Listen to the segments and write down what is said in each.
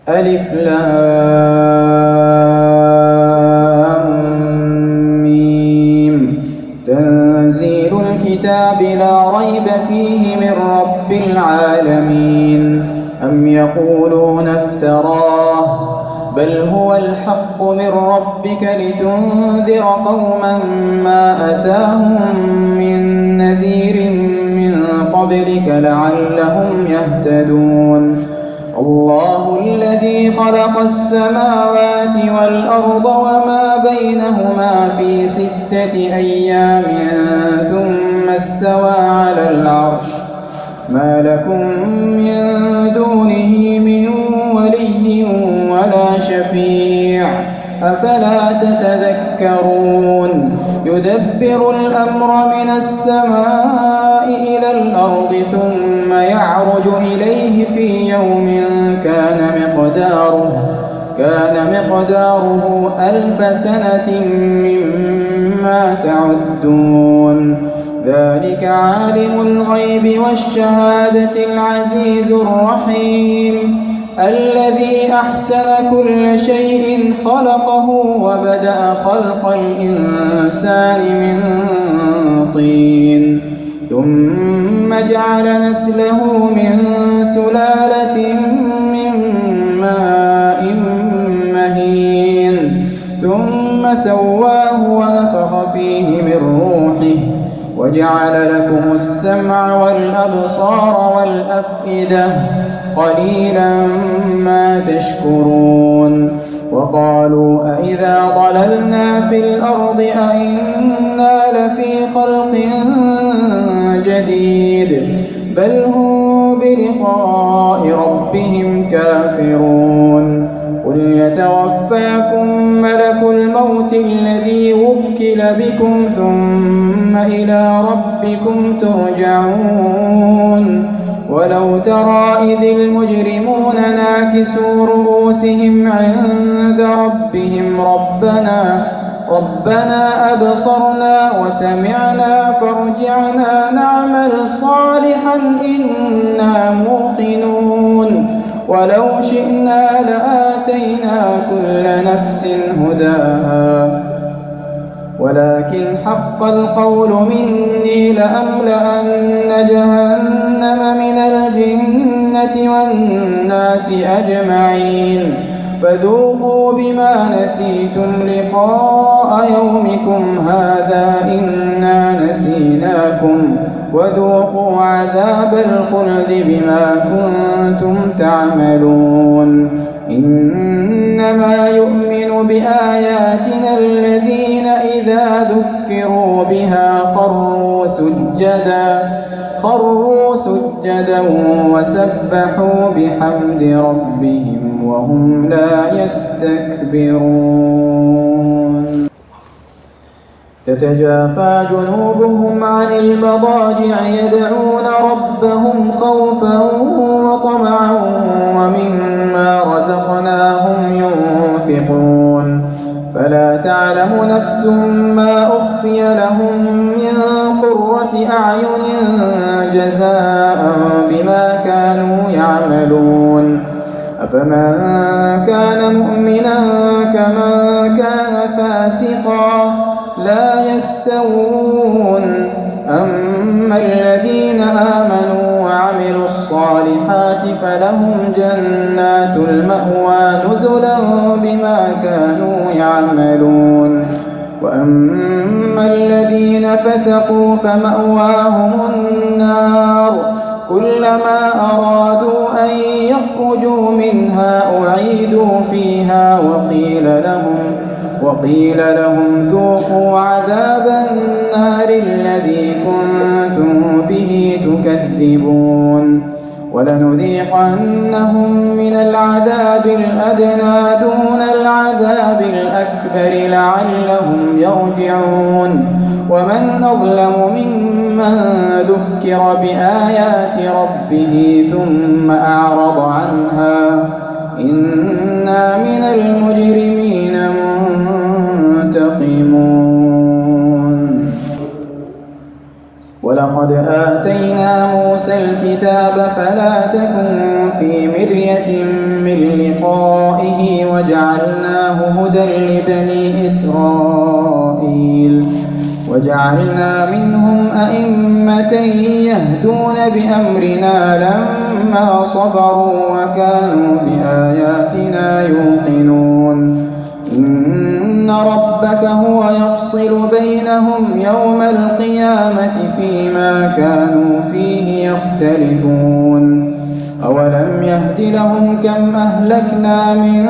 ألف لام ميم. تنزيل الكتاب لا ريب فيه من رب العالمين. أم يقولون افتراه بل هو الحق من ربك لتنذر قوما ما أتاهم من نذير من قبلك لعلهم يهتدون. الله الذي خلق السماوات والأرض وما بينهما في 6 أيام ثم استوى على العرش. ما لكم من دونه من ولي ولا شفيع أفلا تتذكرون. يدبر الأمر من السماء إلى الأرض ثم يعرج إليه في يوم كان مقداره 1000 سنة مما تعدون. ذلك عالم الغيب والشهادة العزيز الرحيم الذي أحسن كل شيء خلقه وبدأ خلق الإنسان من طين ثم جعل نسله من سلالة من ماء مهين ثم سواه ونفخ فيه من روحه وجعل لكم السمع والأبصار والأفئدة قليلا ما تشكرون. وقالوا أإذا ضللنا في الأرض أإنا لفي خلق جديد بل هم بلقاء ربهم كافرون. قل يتوفاكم ملك الموت الذي وكل بكم ثم إلى ربكم ترجعون. ولو ترى إذ المجرمون ناكسوا رؤوسهم عند ربهم ربنا أبصرنا وسمعنا فارجعنا نعمل صالحا إنا موقنون. ولو شئنا لآتينا كل نفس هداها ولكن حق القول مني لأملأن جهنم من الجنة والناس أجمعين. فذوقوا بما نسيتم لقاء يومكم هذا إنا نسيناكم وذوقوا عذاب الخلد بما كنتم تعملون. إنما يؤمن بآياتنا الذين إذا ذكروا بها خروا سجدا وسبحوا بحمد ربهم وهم لا يستكبرون. تتجافى جنوبهم عن المضاجع يدعون ربهم خوفا وطمعا ومما رزقناهم ينفقون. فلا تعلم نفس ما أخفي لهم من قرة أعين جزاء بما كانوا يعملون. أفمن كان مؤمنا كمن كان فاسقا لا يستوون. أما الذين آمنوا وعملوا الصالحات فلهم جنات المأوى نزلا بما كانوا يعملون. وأما الذين فسقوا فمأواهم النار كلما أرادوا أن يخرجوا منها أعيدوا فيها وقيل لهم ذوقوا عذاب النار الذي كنتم به تكذبون. ولنذيقنهم من العذاب الأدنى دون العذاب الأكبر لعلهم يرجعون. ومن أظلم ممن ذكر بآيات ربه ثم أعرض عنها إنا من المجرمين منتقمون. ولقد آتينا موسى الكتاب فلا تكن في مرية من لقائه وجعلناه هدى لبني إسرائيل وجعلنا منهم أئمة يهدون بأمرنا لما صبروا وكانوا بآياتنا يوقنون إن ربك هو يفصل بينهم يوم القيامة فيما كانوا فيه يختلفون أولم يهد لهم كم أهلكنا من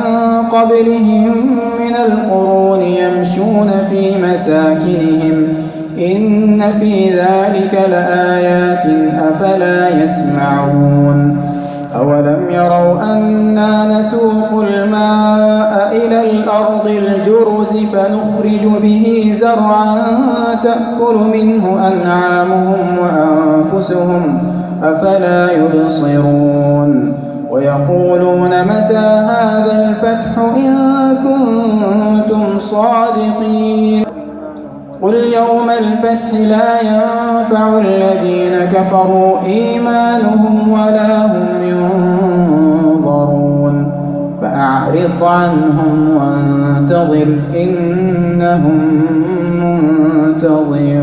قبلهم من القرون يمشون في مساكنهم إن في ذلك لآيات أفلا يسمعون أولم يروا أنا نسوق الماء إلى الأرض الجرز فنخرج به زرعا تأكل منه أنعامهم وأنفسهم أفلا يبصرون ويقولون متى هذا الفتح إن كنتم صادقين قل يوم الفتح لا ينفع الذين كفروا إيمانهم ولا هم ينظرون فأعرض عنهم وانتظر إنهم منتظرون.